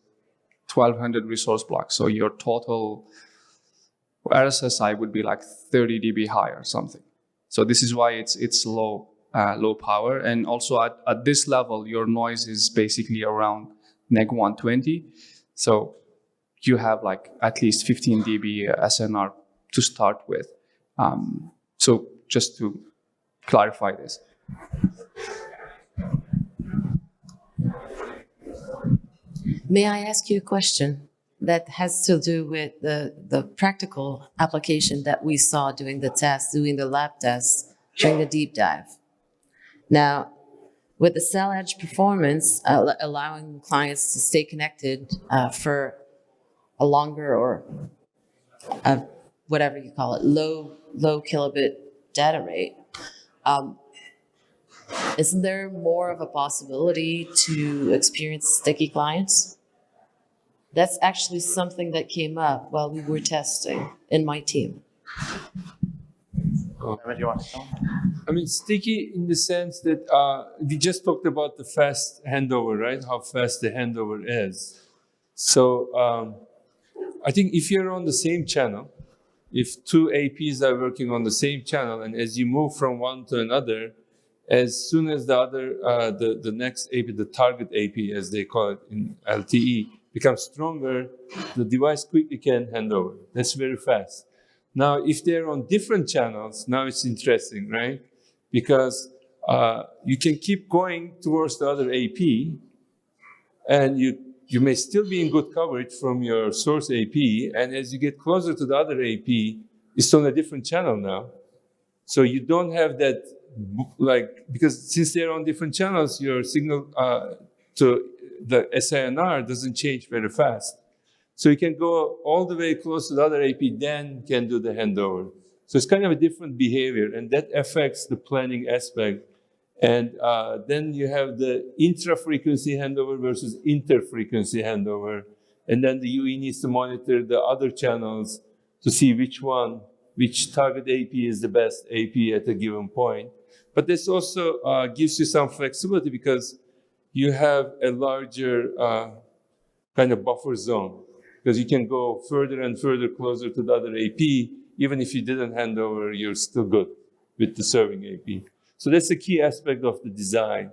G: 1200 resource blocks. So your total RSSI would be 30 dB high or something. So this is why it's low power, and also at this level your noise is basically around neg 120. So you have at least 15 dB SNR to start with. So just to clarify this.
C: May I ask you a question that has to do with the practical application that we saw doing the test, doing the lab test, during the deep dive? Now, with the cell edge performance, allowing clients to stay connected for a longer or whatever you call it, low kilobit data rate, isn't there more of a possibility to experience sticky clients? That's actually something that came up while we were testing in my team.
D: I mean, sticky in the sense that we just talked about the fast handover, right? How fast the handover is. So I think if you're on the same channel, if two APs are working on the same channel, and as you move from one to another, as soon as the other, the next AP, the target AP, as they call it in LTE, becomes stronger, the device quickly can hand over. That's very fast. Now, if they're on different channels, now it's interesting, right? Because you can keep going towards the other AP, and you may still be in good coverage from your source AP, and as you get closer to the other AP, it's on a different channel now. So you don't have that, because since they're on different channels, your signal to the SINR doesn't change very fast. So you can go all the way close to the other AP, then can do the handover. So it's kind of a different behavior, and that affects the planning aspect. And then you have the intra-frequency handover versus inter-frequency handover. And then the UE needs to monitor the other channels to see which target AP is the best AP at a given point. But this also gives you some flexibility because you have a larger kind of buffer zone, because you can go further and further closer to the other AP. Even if you didn't hand over, you're still good with the serving AP. So that's the key aspect of the design.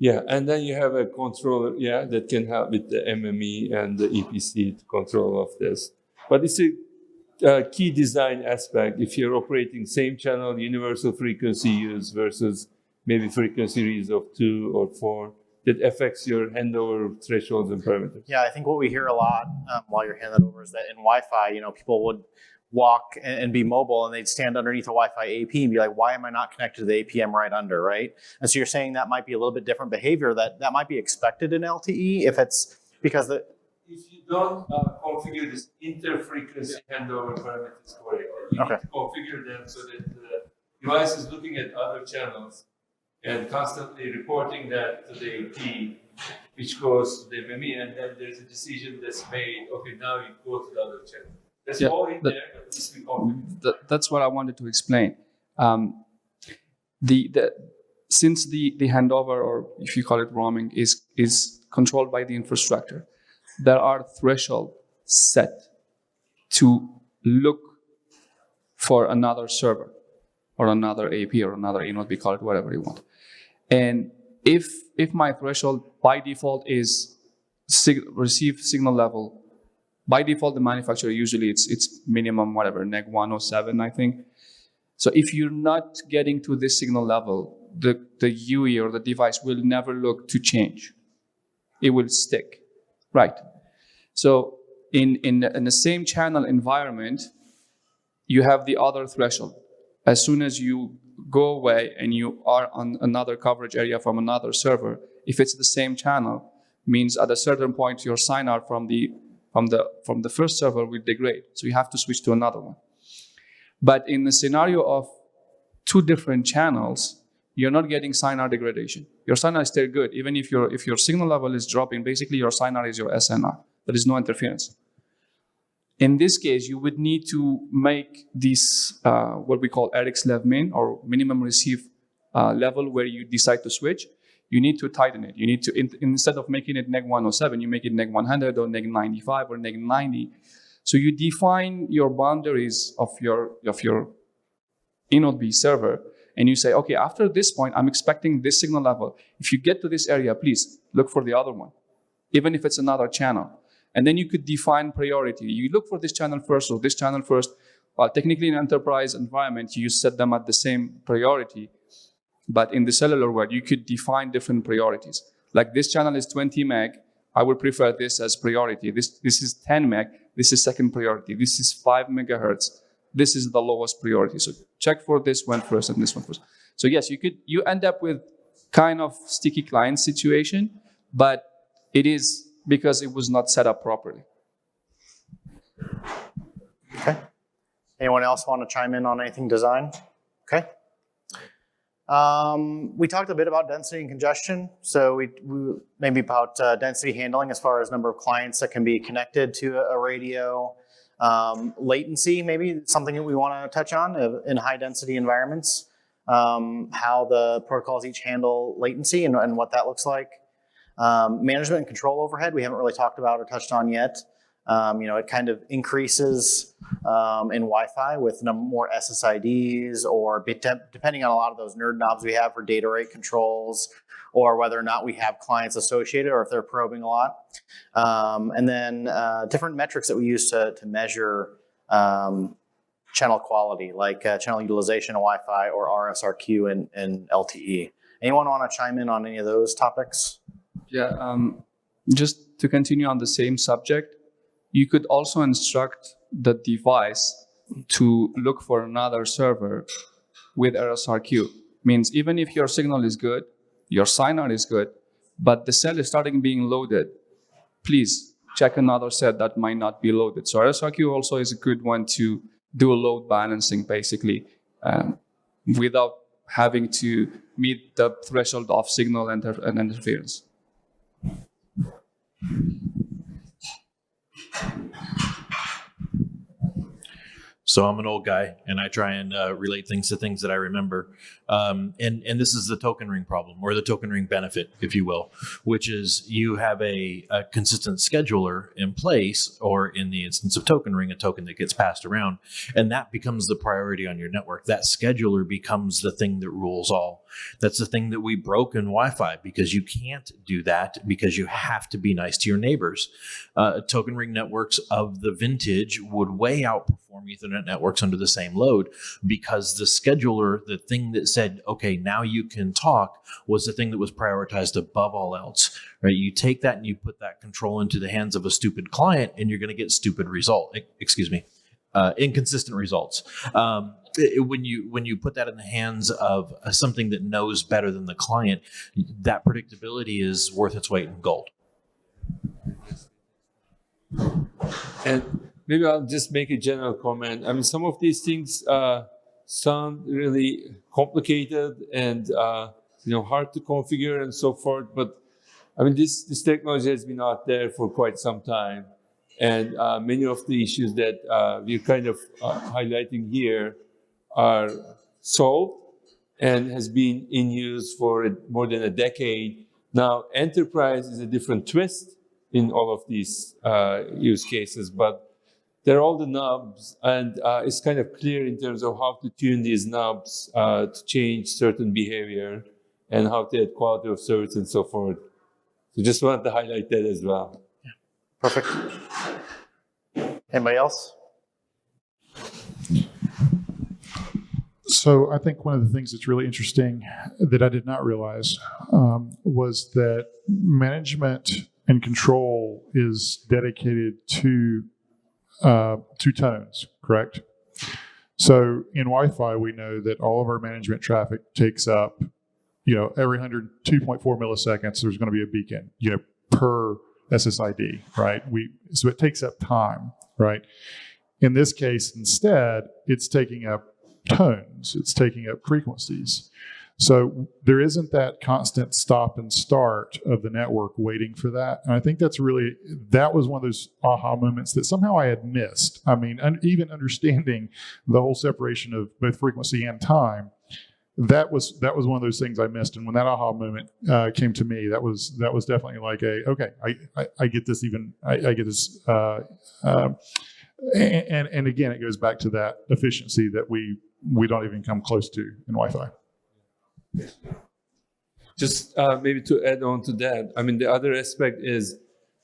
D: And then you have a controller, that can help with the MME and the EPC to control of this. But it's a key design aspect. If you're operating same channel, universal frequency use versus maybe frequency reuse of 2 or 4, that affects your handover thresholds and parameters.
A: Yeah, I think what we hear a lot while you're handing that over is that in Wi-Fi, people would walk and be mobile, and they'd stand underneath a Wi-Fi AP and be like, why am I not connected to the APM right under, right? And so you're saying that might be a little bit different behavior that might be expected in LTE if it's because the...
D: If you don't configure this inter-frequency handover parameters correctly, you need to configure them so that the device is looking at other channels and constantly reporting that to the AP, which goes to the MME, and then there's a decision that's made, okay, now you go to the other channel. That's all in there, but needs to be configured.
G: That's what I wanted to explain. Since the handover, or if you call it roaming, is controlled by the infrastructure, there are thresholds set to look for another server or another AP or another inode, call it whatever you want. And if my threshold by default is receive signal level, by default the manufacturer usually it's minimum whatever, neg 107, I think. So if you're not getting to this signal level, the UE or the device will never look to change. It will stick, right? So in the same channel environment, you have the other threshold. As soon as you go away and you are on another coverage area from another server, if it's the same channel, means at a certain point your SINR from the first server will degrade. So you have to switch to another one. But in the scenario of two different channels, you're not getting SINR degradation. Your SINR is still good. Even if your signal level is dropping, basically your SINR is your SNR. There is no interference. In this case, you would need to make this what we call RX-LEV-min, or minimum receive level, where you decide to switch. You need to tighten it. You need to, instead of making it neg 107, you make it neg 100 or neg 95 or neg 90. So you define your boundaries of your inode B server, and you say, okay, after this point, I'm expecting this signal level. If you get to this area, please look for the other one, even if it's another channel. And then you could define priority. You look for this channel first or this channel first. Well, technically in enterprise environment, you set them at the same priority. But in the cellular world, you could define different priorities. Like this channel is 20 meg. I would prefer this as priority. This is 10 meg. This is second priority. This is 5 megahertz. This is the lowest priority. So check for this one first and this one first. So yes, you end up with kind of sticky client situation, but it is because it was not set up properly.
A: Okay. Anyone else want to chime in on anything design? Okay. We talked a bit about density and congestion. So we maybe about density handling as far as number of clients that can be connected to a radio. Latency, maybe something that we want to touch on in high density environments. How the protocols each handle latency and what that looks like. Management and control overhead, we haven't really talked about or touched on yet. It kind of increases in Wi-Fi with more SSIDs, or depending on a lot of those nerd knobs we have for data rate controls, or whether or not we have clients associated, or if they're probing a lot. And then different metrics that we use to measure channel quality, like channel utilization of Wi-Fi or RSRQ and LTE. Anyone want to chime in on any of those topics?
G: Yeah, just to continue on the same subject, you could also instruct the device to look for another server with RSRQ. Means even if your signal is good, your SINR is good, but the cell is starting being loaded, please check another set that might not be loaded. So RSRQ also is a good one to do a load balancing, basically, without having to meet the threshold of signal and interference.
B: So I'm an old guy, and I try and relate things to things that I remember. And this is the token ring problem, or the token ring benefit, if you will, which is you have a consistent scheduler in place, or in the instance of token ring, a token that gets passed around, and that becomes the priority on your network. That scheduler becomes the thing that rules all. That's the thing that we broke in Wi-Fi, because you can't do that, because you have to be nice to your neighbors. Token ring networks of the vintage would way outperform Ethernet networks under the same load, because the scheduler, the thing that said, okay, now you can talk, was the thing that was prioritized above all else, right? You take that and you put that control into the hands of a stupid client, and you're going to get stupid inconsistent results. When you put that in the hands of something that knows better than the client, that predictability is worth its weight in gold.
D: And maybe I'll just make a general comment. I mean, some of these things sound really complicated and hard to configure and so forth. But I mean, this technology has been out there for quite some time, and many of the issues that we're kind of highlighting here are solved and has been in use for more than a decade. Now, enterprise is a different twist in all of these use cases, but they're all the knobs, and it's kind of clear in terms of how to tune these knobs to change certain behavior and how to add quality of service and so forth. So just wanted to highlight that as well.
A: Yeah. Perfect. Anybody else?
E: So I think one of the things that's really interesting that I did not realize was that management and control is dedicated to tones, correct? So in Wi-Fi, we know that all of our management traffic takes up, every 2.4 milliseconds, there's going to be a beacon, per SSID, right? So it takes up time, right? In this case, instead, it's taking up tones, it's taking up frequencies. So there isn't that constant stop and start of the network waiting for that. And I think that was one of those aha moments that somehow I had missed. I mean, even understanding the whole separation of both frequency and time, that was one of those things I missed. And when that aha moment came to me, that was definitely like I get this I get this. And again, it goes back to that efficiency that we don't even come close to in Wi-Fi.
D: Just maybe to add on to that, I mean, the other aspect is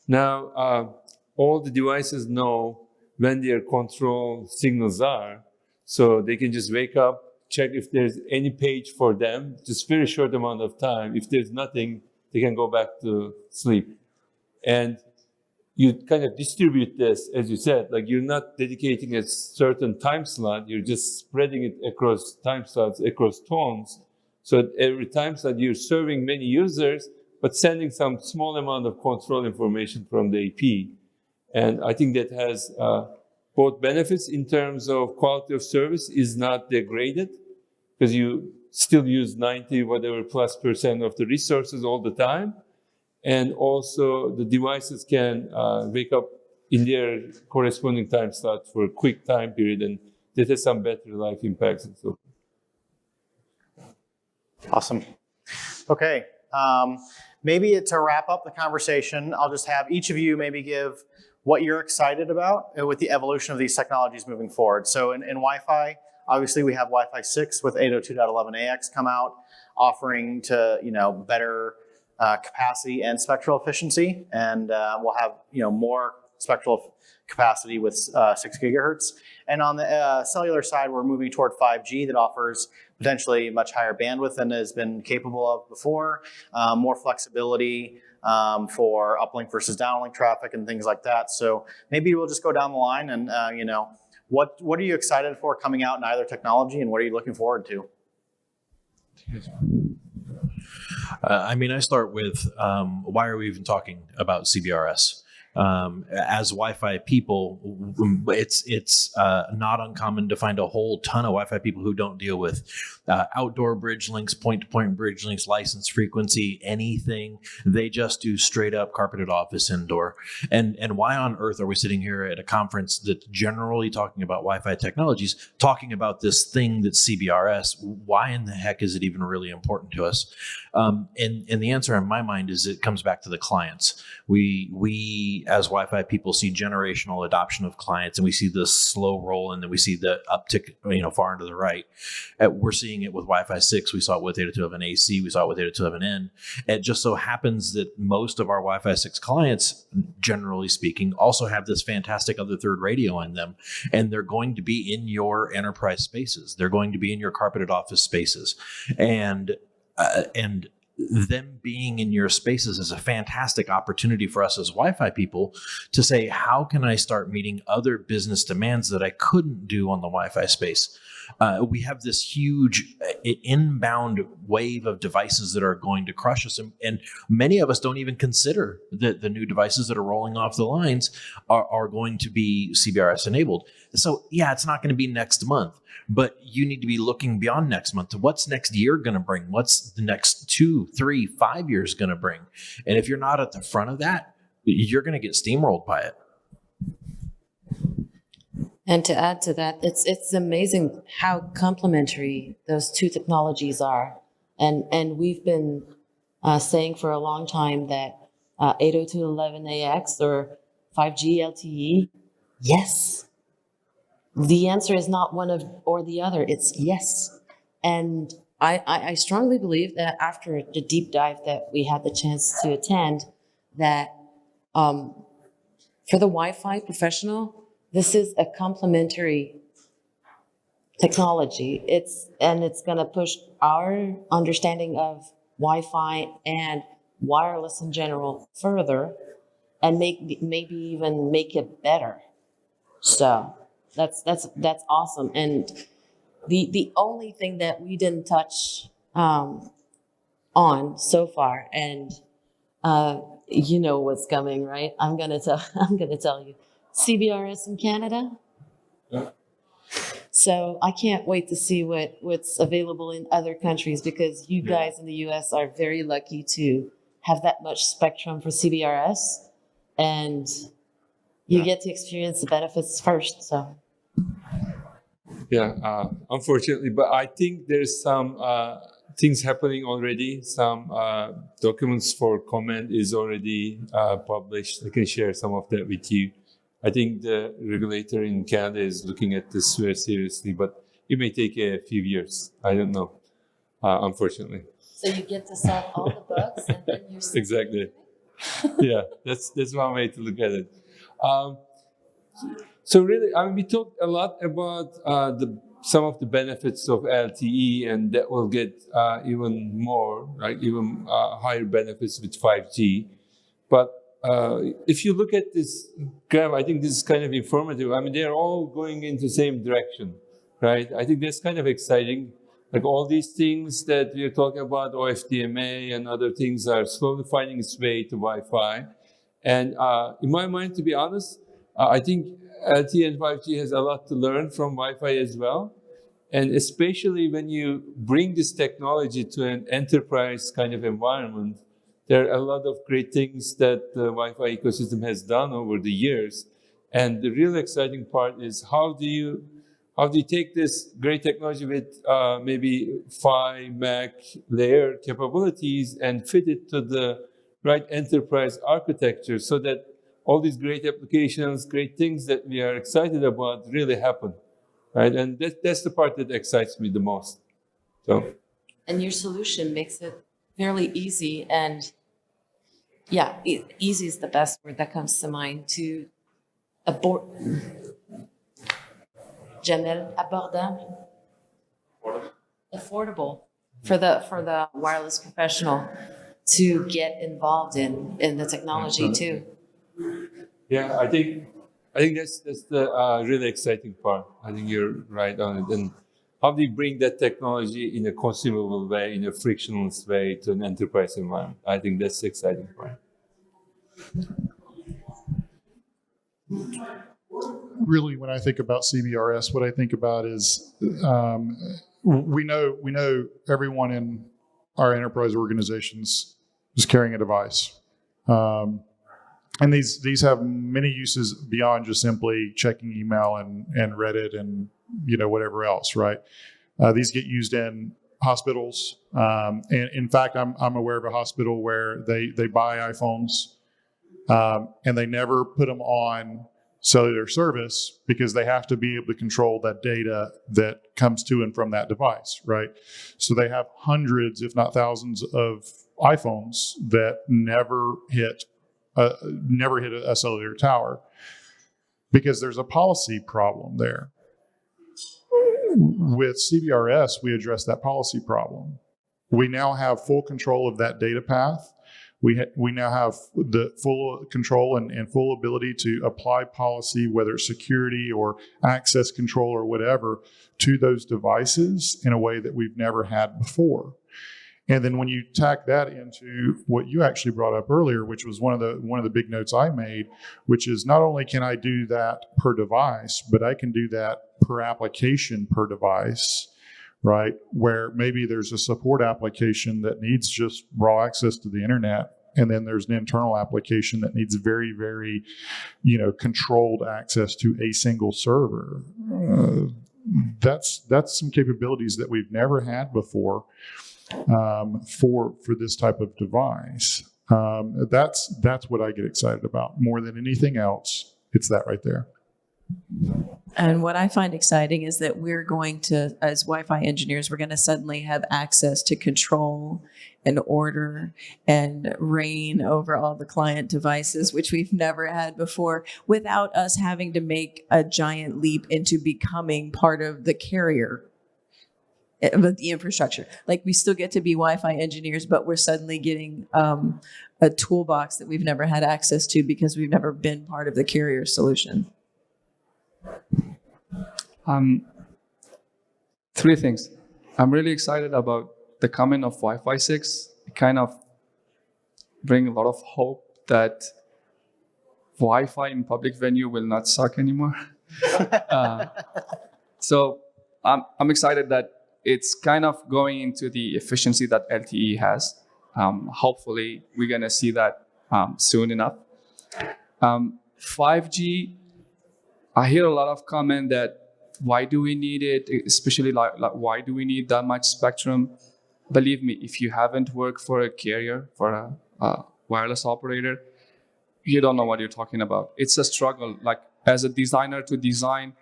D: now all the devices know when their control signals are, so they can just wake up, check if there's any page for them, just very short amount of time. If there's nothing, they can go back to sleep. And you kind of distribute this, as you said, like you're not dedicating a certain time slot, you're just spreading it across time slots, across tones. So at every time slot, you're serving many users, but sending some small amount of control information from the AP. And I think that has both benefits in terms of quality of service is not degraded, because you still use 90 whatever +% of the resources all the time. And also the devices can wake up in their corresponding time slot for a quick time period, and that has some better life impacts and so forth.
A: Awesome. Okay. Maybe to wrap up the conversation, I'll just have each of you maybe give what you're excited about with the evolution of these technologies moving forward. So in Wi-Fi, obviously we have Wi-Fi 6 with 802.11ax come out, offering to better capacity and spectral efficiency, and we'll have more spectral capacity with 6 gigahertz. And on the cellular side, we're moving toward 5G that offers potentially much higher bandwidth than has been capable of before, more flexibility for uplink versus downlink traffic and things like that. So maybe we'll just go down the line and What are you excited for coming out in either technology, and what are you looking forward to?
B: I start with why are we even talking about CBRS? As Wi-Fi people, it's not uncommon to find a whole ton of Wi-Fi people who don't deal with outdoor bridge links, point-to-point bridge links, license frequency, anything. They just do straight up carpeted office indoor. And why on earth are we sitting here at a conference that's generally talking about Wi-Fi technologies, talking about this thing that's CBRS? Why in the heck is it even really important to us? And the answer in my mind is it comes back to the clients. We as Wi-Fi people see generational adoption of clients, and we see the slow roll, and then we see the uptick, far into the right. We're seeing it with Wi-Fi 6. We saw it with 802.11ac. We saw it with 802.11n. It just so happens that most of our Wi-Fi 6 clients, generally speaking, also have this fantastic other third radio in them, and they're going to be in your enterprise spaces. They're going to be in your carpeted office spaces, and them being in your spaces is a fantastic opportunity for us as Wi-Fi people to say, how can I start meeting other business demands that I couldn't do on the Wi-Fi space? We have this huge inbound wave of devices that are going to crush us. And many of us don't even consider that the new devices that are rolling off the lines are going to be CBRS enabled. So yeah, it's not going to be next month, but you need to be looking beyond next month to what's next year going to bring? What's the next 2, 3, 5 years going to bring? And if you're not at the front of that, you're going to get steamrolled by it.
C: And to add to that, it's amazing how complementary those two technologies are. And we've been saying for a long time that 802.11ax or 5G LTE, yes. The answer is not one of or the other, it's yes. And I strongly believe that after the deep dive that we had the chance to attend, that for the Wi-Fi professional, this is a complementary technology. It's going to push our understanding of Wi-Fi and wireless in general further, and maybe even make it better. So that's awesome. And the only thing that we didn't touch on so far, and you know what's coming, right? I'm gonna tell you. CBRS in Canada.
D: Yeah.
C: So I can't wait to see what's available in other countries, because you guys in the US are very lucky to have that much spectrum for CBRS, and you get to experience the benefits first. So
D: unfortunately, but I think there's some things happening already. Some documents for comment is already published. I can share some of that with you. I think the regulator in Canada is looking at this very seriously, but it may take a few years. I don't know, unfortunately.
C: So you get to solve all the bugs, and then you're
D: exactly. Yeah, that's one way to look at it. So really, we talked a lot about some of the benefits of LTE, and that will get even more, right? Even higher benefits with 5G. But if you look at this graph, I think this is kind of informative. They're all going in the same direction, right? I think that's kind of exciting. Like all these things that we're talking about, OFDMA and other things, are slowly finding its way to Wi-Fi. And in my mind, to be honest, I think LTE and 5G has a lot to learn from Wi-Fi as well. And especially when you bring this technology to an enterprise kind of environment, there are a lot of great things that the Wi-Fi ecosystem has done over the years. And the real exciting part is how do you take this great technology with maybe Phi, Mac layer capabilities and fit it to the right enterprise architecture so that all these great applications, great things that we are excited about really happen, right? And that's the part that excites me the most. So.
C: And your solution makes it fairly easy, and easy is the best word that comes to mind, to affordable for the wireless professional to get involved in the technology too.
D: Yeah, I think I think that's the really exciting part. I think you're right on it. And how do you bring that technology in a consumable way, in a frictionless way to an enterprise environment? I think that's the exciting part.
E: Really, when I think about CBRS, what I think about is we know everyone in our enterprise organizations is carrying a device. And these have many uses beyond just simply checking email and Reddit and whatever else, right? These get used in hospitals. And in fact, I'm aware of a hospital where they buy iPhones and they never put them on cellular service because they have to be able to control that data that comes to and from that device, right? So they have hundreds, if not thousands, of iPhones that never hit a cellular tower because there's a policy problem there. With CBRS, we address that policy problem. We now have full control of that data path. We now have the full control and full ability to apply policy, whether it's security or access control or whatever, to those devices in a way that we've never had before. And then when you tack that into what you actually brought up earlier, which was one of the big notes I made, which is not only can I do that per device, but I can do that per application per device, right? Where maybe there's a support application that needs just raw access to the internet, and then there's an internal application that needs very, very, controlled access to a single server. That's some capabilities that we've never had before. For this type of device. That's what I get excited about more than anything else. It's that right there.
F: And what I find exciting is that we're going to, as Wi-Fi engineers, we're going to suddenly have access to control and order and reign over all the client devices, which we've never had before, without us having to make a giant leap into becoming part of the carrier. But the infrastructure, like we still get to be Wi-Fi engineers, but we're suddenly getting a toolbox that we've never had access to because we've never been part of the carrier solution.
G: Three things. I'm really excited about the coming of Wi-Fi 6. It kind of bring a lot of hope that Wi-Fi in public venue will not suck anymore. So I'm excited that it's kind of going into the efficiency that LTE has. Hopefully, we're going to see that soon enough. 5G, I hear a lot of comment that why do we need it, especially like why do we need that much spectrum? Believe me, if you haven't worked for a carrier, for a wireless operator, you don't know what you're talking about. It's a struggle. Like as a designer to design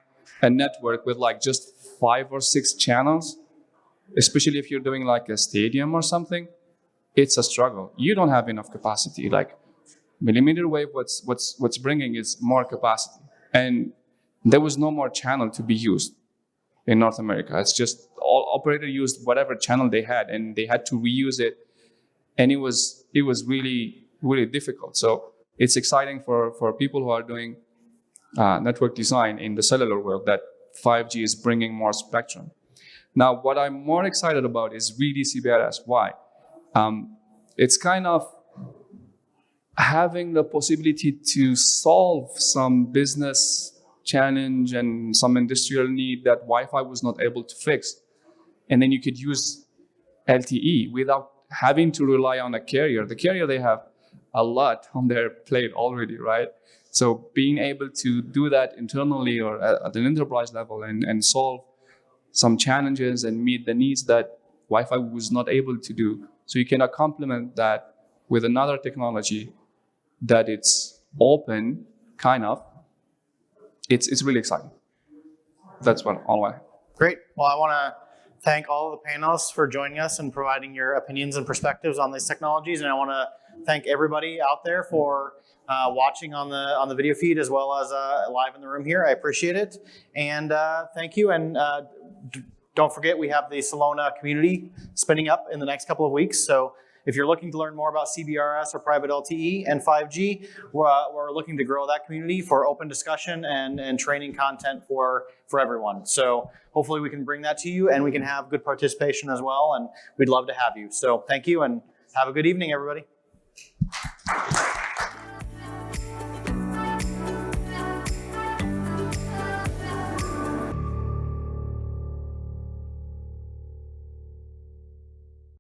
G: a network with like just 5 or 6 channels, especially if you're doing like a stadium or something, it's a struggle. You don't have enough capacity. Like millimeter wave, what's bringing is more capacity. And there was no more channel to be used in North America. It's just all operator used whatever channel they had, and they had to reuse it. And it was really, really difficult. So it's exciting for people who are doing network design in the cellular world that 5G is bringing more spectrum. Now, what I'm more excited about is really CBRS. Why? It's kind of having the possibility to solve some business challenge and some industrial need that Wi-Fi was not able to fix. And then you could use LTE without having to rely on a carrier. The carrier, they have a lot on their plate already, right? So being able to do that internally or at an enterprise level and solve some challenges and meet the needs that Wi-Fi was not able to do. So you cannot complement that with another technology that it's open, kind of. It's really exciting. That's all I have.
A: Great. Well, I want to thank all of the panelists for joining us and providing your opinions and perspectives on these technologies. And I want to thank everybody out there for watching on the video feed as well as live in the room here. I appreciate it. And thank you. And don't forget, we have the Celona community spinning up in the next couple of weeks. So if you're looking to learn more about CBRS or private LTE and 5G, we're looking to grow that community for open discussion and training content for everyone. So hopefully we can bring that to you and we can have good participation as well, and we'd love to have you. So thank you and have a good evening, everybody.